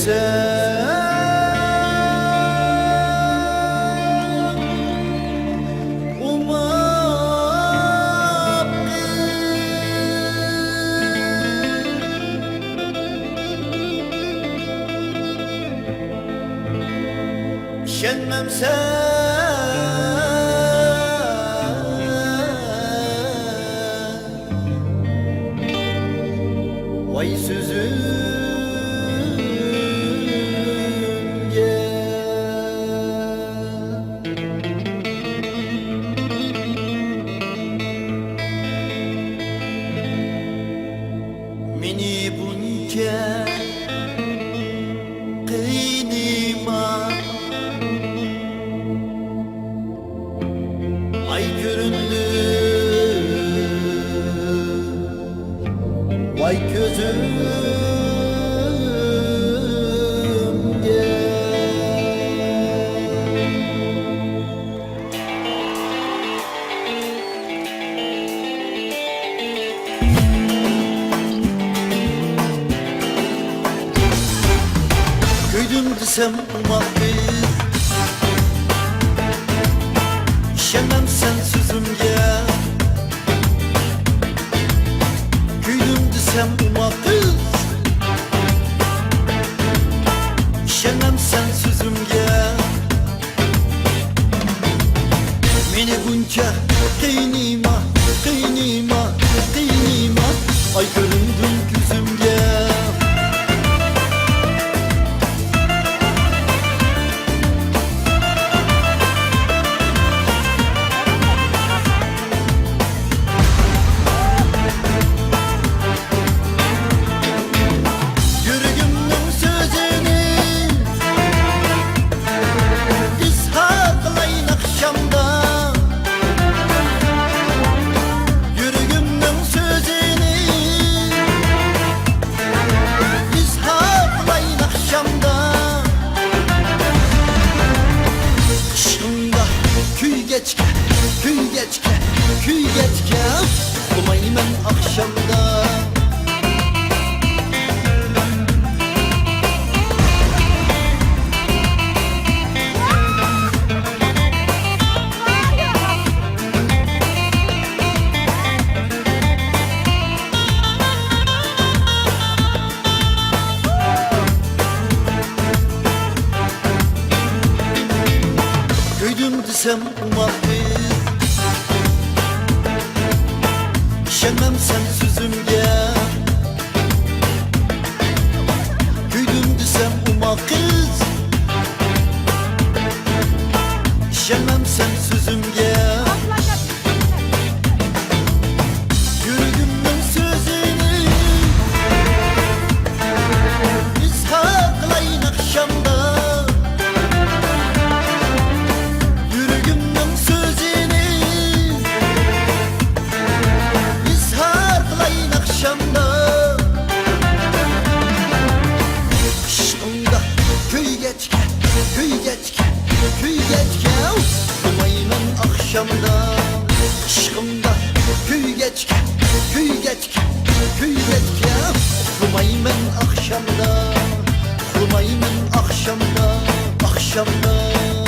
desem umap şenmem sen vay sözüm meni bunca kıynıma ay göründü vay gözümge Köydüm desem umakı şenmem sensizimge Köydüm desem umakı şenmem sensizimge Meni bunca kıynıma, kıynıma, kıynıma ay göründüm gözümge Küy geçke Umaymen akşamda Köydüm desem umakı şenmem sensizimge Köydüm desem umakız şenmem sensizimge Yüreğimden sözünü İshaklayın akşamda Yüreğimden sözünü akşamda Şımda köy geçke, köy geçke, köy geçke Umaymen akşamda Şımda köy geçke, köy geçke, köy geçke Umaymen akşamda Umaymen akşamda, akşamda